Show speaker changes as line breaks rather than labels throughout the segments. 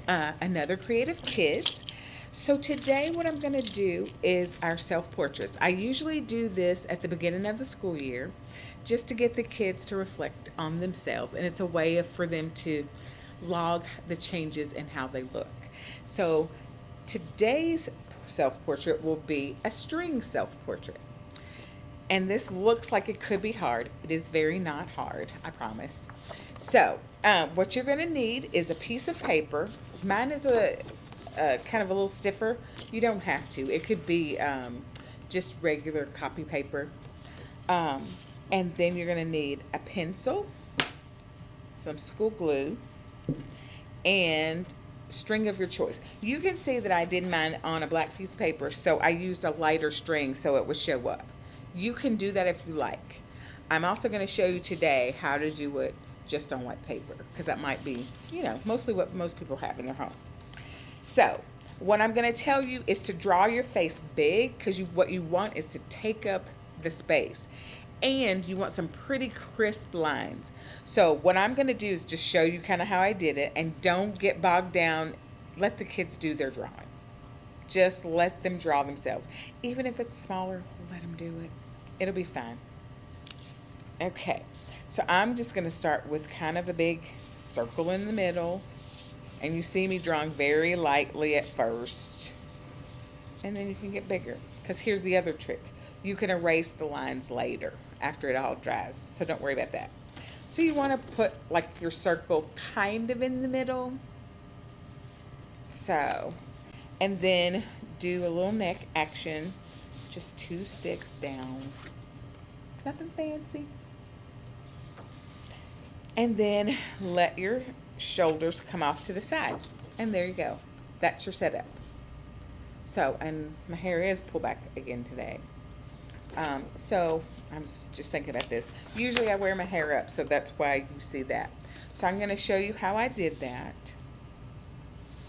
Another Creative Kids. So today what I'm going to do is our self-portraits. I usually do this at the beginning of the school year just to get the kids to reflect on themselves, and it's a way for them to log the changes in how they look. So today's self-portrait will be a string self-portrait. And this looks like it could be hard. It is very not hard, I promise. So, what you're going to need is a piece of paper. Mine is a kind of a little stiffer. You don't have to. It could be just regular copy paper. Um, and then you're going to need a pencil, some school glue, and string of your choice. You can see that I did mine on a black piece of paper, so I used a lighter string so it would show up. You can do that if you like. I'm also going to show you today how to do it just on white paper, because that might be, mostly what most people have in their home. So, what I'm going to tell you is to draw your face big, because what you want is to take up the space. And you want some pretty crisp lines. So what I'm going to do is just show you kind of how I did it, and don't get bogged down. Let the kids do their drawing. Just let them draw themselves. Even if it's smaller, let them do it. It'll be fine. Okay, so I'm just going to start with kind of a big circle in the middle. And you see me drawing very lightly at first. And then you can get bigger. Because here's the other trick. You can erase the lines later after it all dries. So don't worry about that. So you want to put like your circle kind of in the middle. So, and then do a little neck action. Just 2 sticks down. Nothing fancy. And then let your shoulders come off to the side. And there you go. That's your setup. So, and my hair is pulled back again today. So I'm just thinking about this. Usually I wear my hair up, so that's why you see that. So I'm going to show you how I did that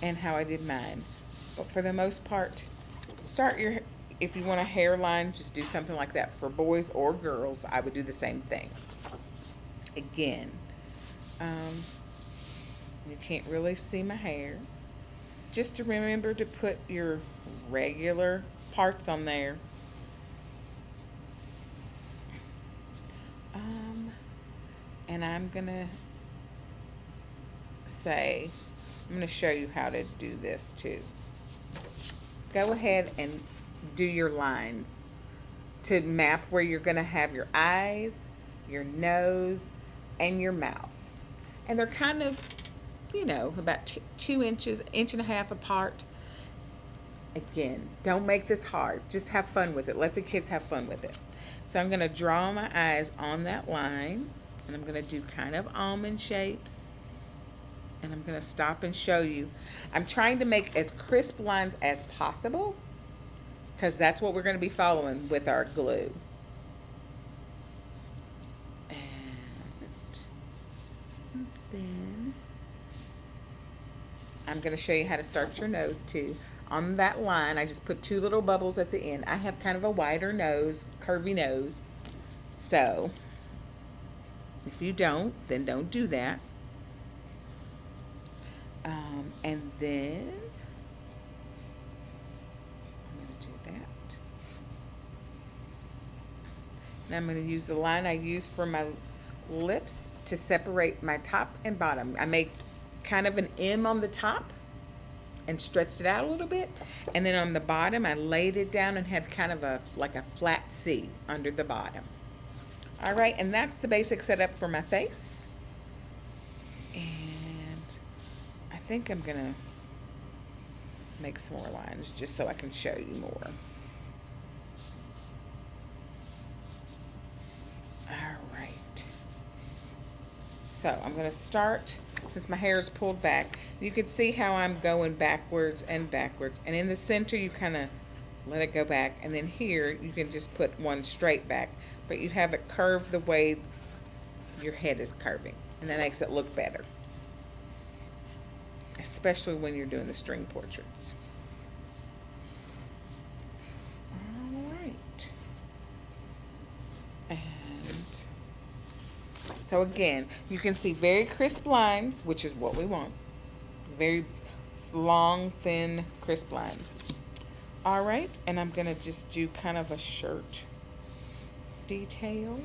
and how I did mine. But for the most part, if you want a hairline, just do something like that. For boys or girls, I would do the same thing. Again, you can't really see my hair. Just to remember to put your regular parts on there. And I'm going to show you how to do this too. Go ahead and do your lines to map where you're going to have your eyes, your nose, and your mouth. And they're kind of, about 2 inches, 1.5 inches apart. Again, don't make this hard. Just have fun with it. Let the kids have fun with it. So I'm going to draw my eyes on that line. And I'm going to do kind of almond shapes. And I'm going to stop and show you. I'm trying to make as crisp lines as possible, because that's what we're going to be following with our glue. And then I'm going to show you how to start your nose too. On that line, I just put 2 little bubbles at the end. I have kind of a wider nose, curvy nose. So if you don't, then don't do that. And then I'm going to do that. Now I'm going to use the line I used for my lips to separate my top and bottom. I make kind of an M on the top and stretched it out a little bit. And then on the bottom, I laid it down and had kind of like a flat C under the bottom. All right, and that's the basic setup for my face. And I think I'm gonna make some more lines just so I can show you more. All right. So I'm gonna start, since my hair is pulled back, you can see how I'm going backwards and backwards. And in the center, you kind of let it go back. And then here, you can just put one straight back. But you have it curved the way your head is curving. And that makes it look better. Especially when you're doing the string portraits. All right. And so again, you can see very crisp lines, which is what we want. Very just long, thin, crisp lines. All right, and I'm gonna just do kind of a shirt detail.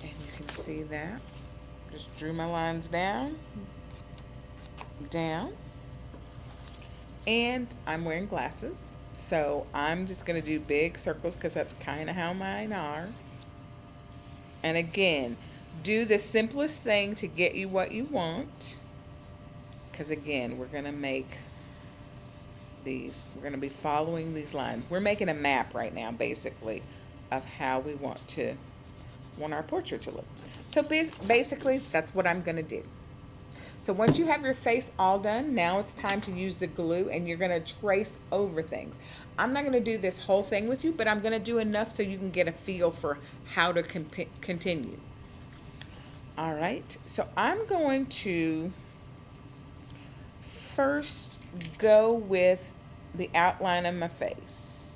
And you can see that. Just drew my lines down, down. And I'm wearing glasses, so I'm just gonna do big circles because that's kind of how mine are. And again, do the simplest thing to get you what you want. Because again, we're gonna make we're gonna be following these lines. We're making a map right now, basically, of how we want our portrait to look. So basically, that's what I'm gonna do. So once you have your face all done, now it's time to use the glue and you're gonna trace over things. I'm not gonna do this whole thing with you, but I'm gonna do enough so you can get a feel for how to continue. All right, so I'm going to first go with the outline of my face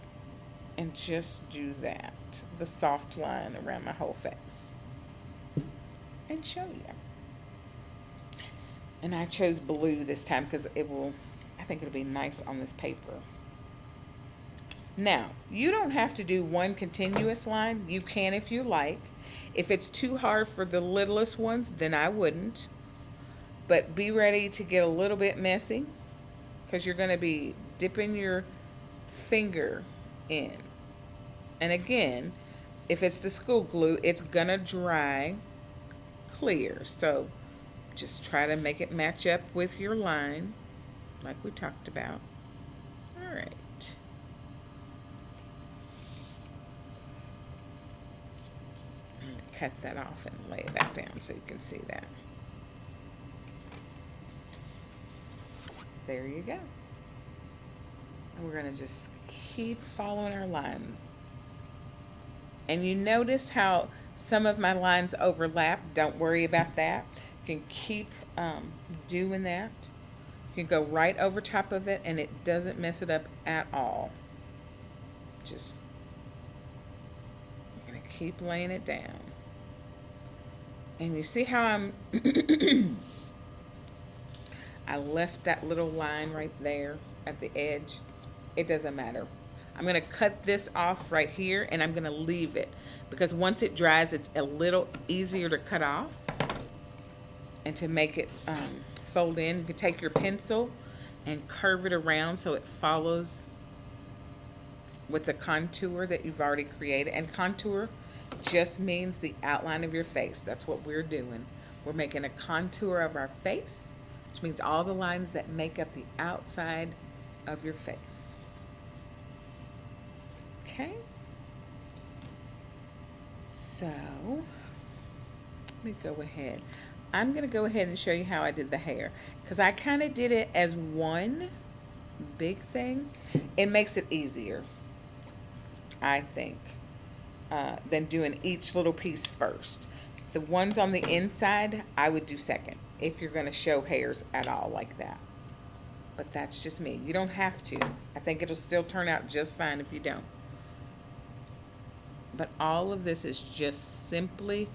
and just do that, the soft line around my whole face, and show you. And I chose blue this time because I think it'll be nice on this paper. Now, you don't have to do one continuous line. You can if you like. If it's too hard for the littlest ones, then I wouldn't. But be ready to get a little bit messy because you're going to be dipping your finger in. And again, if it's the school glue, it's going to dry clear. So just try to make it match up with your line like we talked about. All right. Cut that off and lay that down so you can see that. There you go. And we're going to just keep following our lines. And you noticed how some of my lines overlap. Don't worry about that. You can keep doing that. You can go right over top of it and it doesn't mess it up at all. Just, you're going to keep laying it down. And you see how I left that little line right there at the edge? It doesn't matter. I'm going to cut this off right here and I'm going to leave it because once it dries, it's a little easier to cut off and to make it fold in. You can take your pencil and curve it around so it follows with the contour that you've already created. And contour just means the outline of your face. That's what we're doing. We're making a contour of our face, which means all the lines that make up the outside of your face. Okay? So, let me go ahead. I'm going to go ahead and show you how I did the hair because I kind of did it as one big thing. It makes it easier, I think, than doing each little piece first. The ones on the inside, I would do second if you're going to show hairs at all like that. But that's just me. You don't have to. I think it'll still turn out just fine if you don't. But all of this is just simply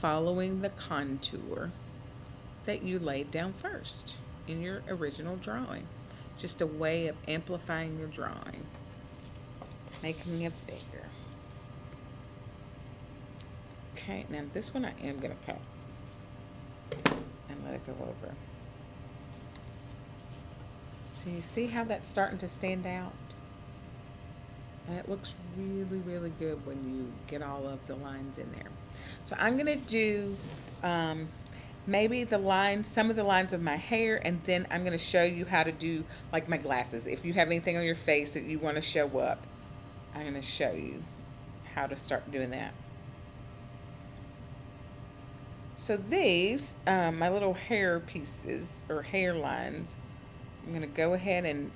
following the contour that you laid down first in your original drawing. Just a way of amplifying your drawing, making it bigger. Okay, now this one I am going to cut and let it go over. So you see how that's starting to stand out? And it looks really, really good when you get all of the lines in there. So I'm going to do maybe some of the lines of my hair, and then I'm going to show you how to do like my glasses. If you have anything on your face that you want to show up, I'm going to show you how to start doing that. So these, my little hair pieces or hair lines, I'm going to go ahead and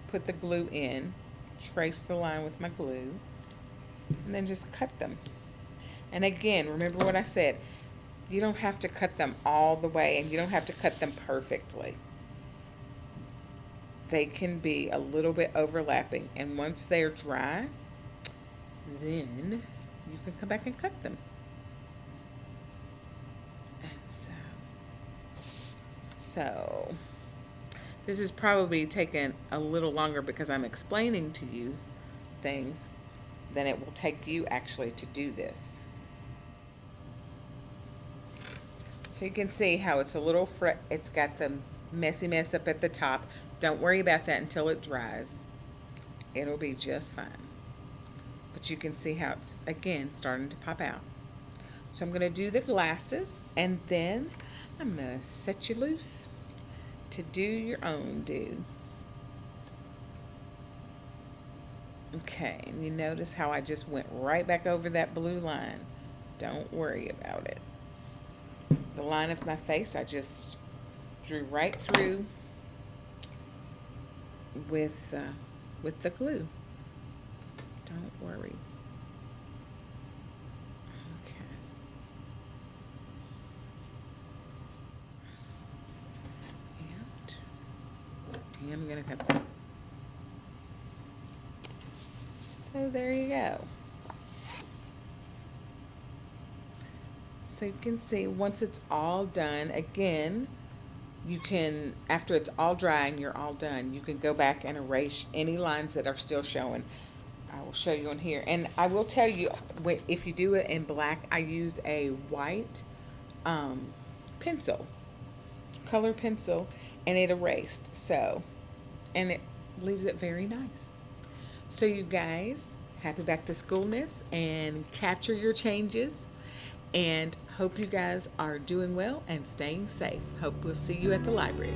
put the glue in, trace the line with my glue, and then just cut them. And again, remember what I said, you don't have to cut them all the way and you don't have to cut them perfectly. They can be a little bit overlapping, and once they're dry, then you can come back and cut them. So this is probably taking a little longer because I'm explaining to you things than it will take you actually to do this. So you can see how it's a little it's got the messy mess up at the top. Don't worry about that until it dries. It'll be just fine. But you can see how it's, again, starting to pop out. So I'm going to do the glasses, and then I'm going to set you loose to do your own do. Okay, and you notice how I just went right back over that blue line. Don't worry about it. The line of my face, I just drew right through with the glue. Don't worry. Okay. And I'm going to cut that. So there you go. So you can see once it's all done, again, you can, after it's all dry and you're all done, you can go back and erase any lines that are still showing. I will show you on here. And I will tell you, if you do it in black, I used a white pencil, color pencil, and it erased. So, and it leaves it very nice. So you guys, happy back to schoolness, and capture your changes. And hope you guys are doing well and staying safe. Hope we'll see you at the library.